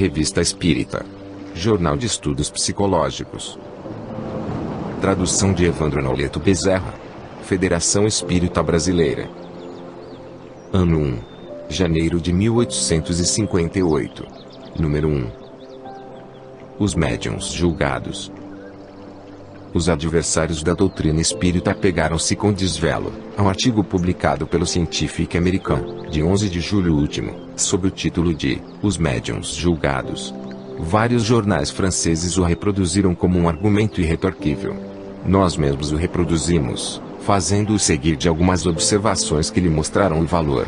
Revista Espírita. Jornal de Estudos Psicológicos. Tradução de Evandro Noleto Bezerra. Federação Espírita Brasileira. Ano 1. Janeiro de 1858. Número 1. Os médiuns julgados. Os adversários da doutrina espírita apegaram-se com desvelo a um artigo publicado pelo Scientific American, de 11 de julho último, sob o título de Os Médiuns Julgados. Vários jornais franceses o reproduziram como um argumento irretorquível. Nós mesmos o reproduzimos, fazendo-o seguir de algumas observações que lhe mostraram o valor.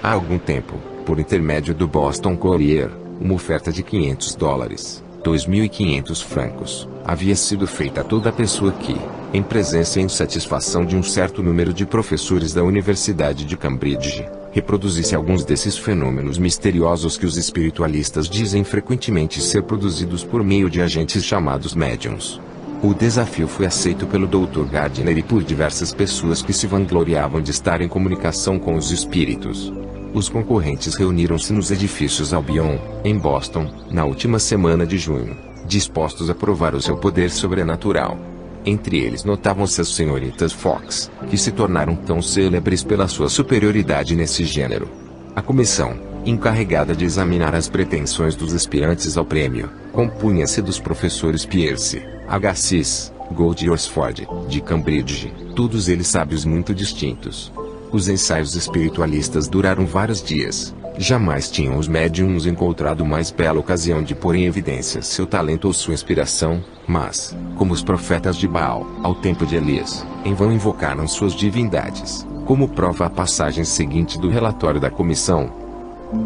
Há algum tempo, por intermédio do Boston Courier, uma oferta de $500, 2.500 francos, havia sido feita a toda pessoa que, em presença e em satisfação de um certo número de professores da Universidade de Cambridge, reproduzisse alguns desses fenômenos misteriosos que os espiritualistas dizem frequentemente ser produzidos por meio de agentes chamados médiuns. O desafio foi aceito pelo Dr. Gardner e por diversas pessoas que se vangloriavam de estar em comunicação com os espíritos. Os concorrentes reuniram-se nos edifícios Albion, em Boston, na última semana de junho, dispostos a provar o seu poder sobrenatural. Entre eles notavam-se as senhoritas Fox, que se tornaram tão célebres pela sua superioridade nesse gênero. A comissão, encarregada de examinar as pretensões dos aspirantes ao prêmio, compunha-se dos professores Pierce, Agassiz, Gould e Oxford, de Cambridge, todos eles sábios muito distintos. Os ensaios espiritualistas duraram vários dias. Jamais tinham os médiuns encontrado mais bela ocasião de pôr em evidência seu talento ou sua inspiração, mas, como os profetas de Baal, ao tempo de Elias, em vão invocaram suas divindades, como prova a passagem seguinte do relatório da comissão.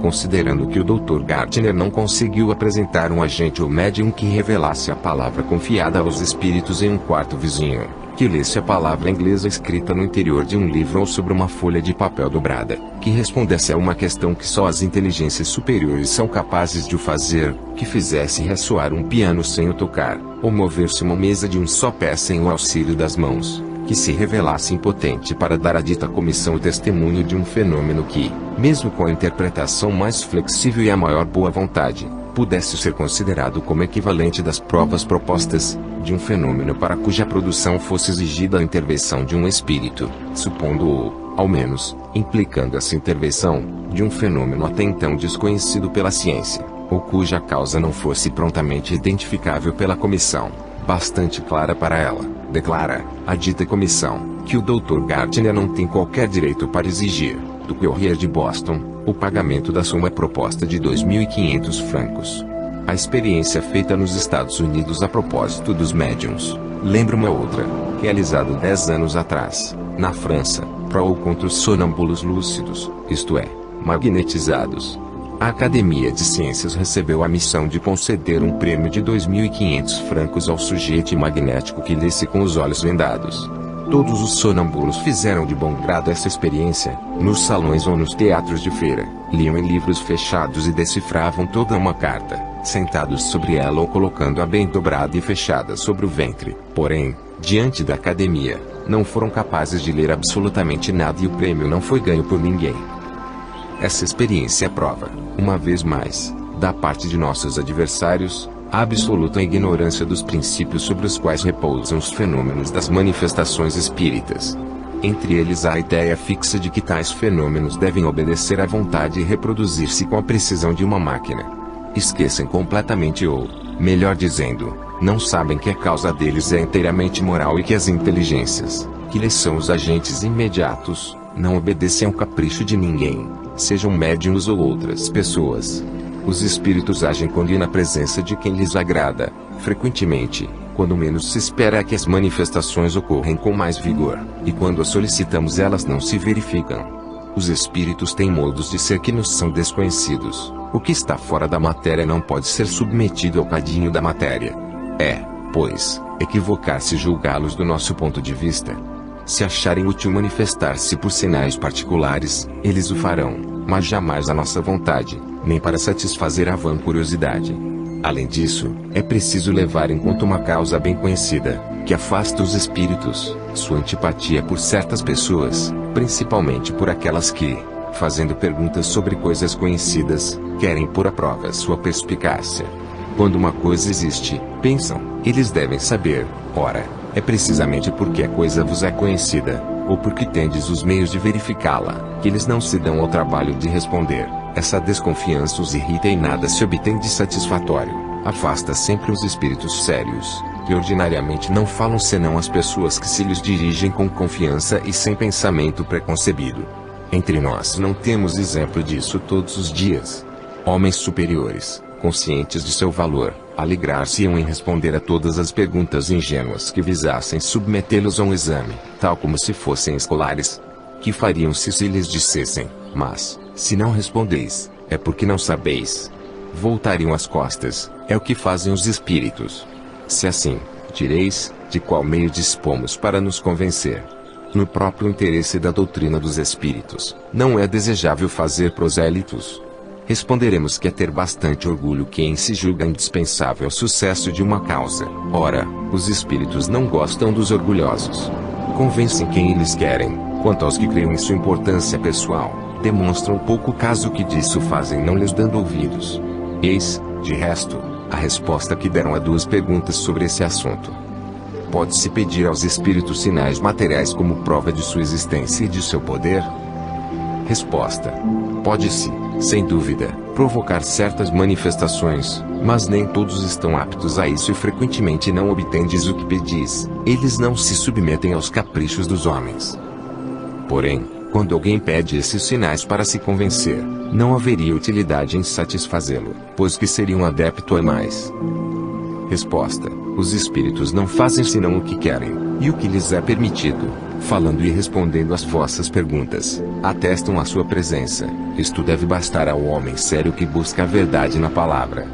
Considerando que o Dr. Gardner não conseguiu apresentar um agente ou médium que revelasse a palavra confiada aos espíritos em um quarto vizinho, que lesse a palavra inglesa escrita no interior de um livro ou sobre uma folha de papel dobrada, que respondesse a uma questão que só as inteligências superiores são capazes de o fazer, que fizesse ressoar um piano sem o tocar, ou mover-se uma mesa de um só pé sem o auxílio das mãos, que se revelasse impotente para dar à dita comissão o testemunho de um fenômeno que, mesmo com a interpretação mais flexível e a maior boa vontade, pudesse ser considerado como equivalente das provas propostas, de um fenômeno para cuja produção fosse exigida a intervenção de um espírito, supondo-o, ao menos, implicando essa intervenção, de um fenômeno até então desconhecido pela ciência, ou cuja causa não fosse prontamente identificável pela comissão, bastante clara para ela, declara a dita comissão, que o Dr. Gardner não tem qualquer direito para exigir, do Courier de Boston, o pagamento da soma proposta de 2.500 francos. A experiência feita nos Estados Unidos a propósito dos médiuns, lembra uma outra, realizada 10 anos atrás, na França, para ou contra os sonâmbulos lúcidos, isto é, magnetizados. A Academia de Ciências recebeu a missão de conceder um prêmio de 2.500 francos ao sujeito magnético que lesse com os olhos vendados. Todos os sonâmbulos fizeram de bom grado essa experiência, nos salões ou nos teatros de feira, liam em livros fechados e decifravam toda uma carta, sentados sobre ela ou colocando-a bem dobrada e fechada sobre o ventre. Porém, diante da academia, não foram capazes de ler absolutamente nada e o prêmio não foi ganho por ninguém. Essa experiência prova, uma vez mais, da parte de nossos adversários, a absoluta ignorância dos princípios sobre os quais repousam os fenômenos das manifestações espíritas. Entre eles há a ideia fixa de que tais fenômenos devem obedecer à vontade e reproduzir-se com a precisão de uma máquina. Esquecem completamente ou, melhor dizendo, não sabem que a causa deles é inteiramente moral e que as inteligências, que lhes são os agentes imediatos, não obedecem ao capricho de ninguém, sejam médiuns ou outras pessoas. Os espíritos agem quando na presença de quem lhes agrada, frequentemente, quando menos se espera que as manifestações ocorrem com mais vigor, e quando as solicitamos elas não se verificam. Os espíritos têm modos de ser que nos são desconhecidos. O que está fora da matéria não pode ser submetido ao cadinho da matéria. É, pois, equivocar-se julgá-los do nosso ponto de vista. Se acharem útil manifestar-se por sinais particulares, eles o farão, mas jamais à nossa vontade, nem para satisfazer a vã curiosidade. Além disso, é preciso levar em conta uma causa bem conhecida, que afasta os espíritos, sua antipatia por certas pessoas, principalmente por aquelas que, fazendo perguntas sobre coisas conhecidas, querem pôr à prova sua perspicácia. Quando uma coisa existe, pensam, eles devem saber. Ora, é precisamente porque a coisa vos é conhecida, ou porque tendes os meios de verificá-la, que eles não se dão ao trabalho de responder. Essa desconfiança os irrita e nada se obtém de satisfatório. Afasta sempre os espíritos sérios, que ordinariamente não falam senão às pessoas que se lhes dirigem com confiança e sem pensamento preconcebido. Entre nós não temos exemplo disso todos os dias. Homens superiores, conscientes de seu valor, alegrar-se-iam em responder a todas as perguntas ingênuas que visassem submetê-los a um exame, tal como se fossem escolares. Que fariam se lhes dissessem, mas, se não respondeis, é porque não sabeis? Voltariam as costas, é o que fazem os espíritos. Se assim, direis, de qual meio dispomos para nos convencer? No próprio interesse da doutrina dos espíritos, não é desejável fazer prosélitos. Responderemos que é ter bastante orgulho quem se julga indispensável ao sucesso de uma causa. Ora, os espíritos não gostam dos orgulhosos. Convencem quem eles querem. Quanto aos que creem em sua importância pessoal, demonstram pouco caso que disso fazem não lhes dando ouvidos. Eis, de resto, a resposta que deram a duas perguntas sobre esse assunto. Pode-se pedir aos espíritos sinais materiais como prova de sua existência e de seu poder? Resposta. Pode-se, sem dúvida, provocar certas manifestações, mas nem todos estão aptos a isso e frequentemente não obtendes o que pedis. Eles não se submetem aos caprichos dos homens. Porém, quando alguém pede esses sinais para se convencer, não haveria utilidade em satisfazê-lo, pois que seria um adepto a mais. Resposta. Os espíritos não fazem senão o que querem, e o que lhes é permitido, falando e respondendo às vossas perguntas, atestam a sua presença. Isto deve bastar ao homem sério que busca a verdade na palavra.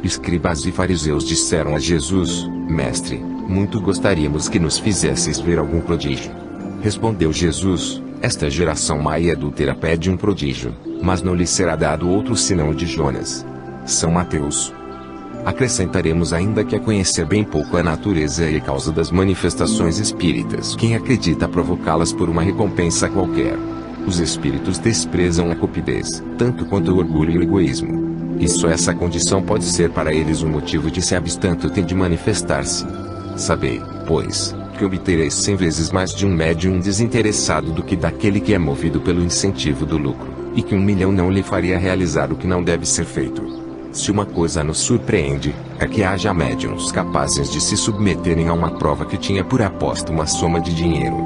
Escribas e fariseus disseram a Jesus, Mestre, muito gostaríamos que nos fizesses ver algum prodígio. Respondeu Jesus, esta geração má e adúltera pede um prodígio, mas não lhe será dado outro senão o de Jonas. São Mateus. Acrescentaremos ainda que a conhecer bem pouco a natureza e a causa das manifestações espíritas quem acredita provocá-las por uma recompensa qualquer. Os espíritos desprezam a cupidez, tanto quanto o orgulho e o egoísmo. E só essa condição pode ser para eles um motivo de se abstanto de manifestar-se. Sabei, pois, que obtereis 100 vezes mais de um médium desinteressado do que daquele que é movido pelo incentivo do lucro, e que 1.000.000 não lhe faria realizar o que não deve ser feito. Se uma coisa nos surpreende, é que haja médiuns capazes de se submeterem a uma prova que tinha por aposta uma soma de dinheiro.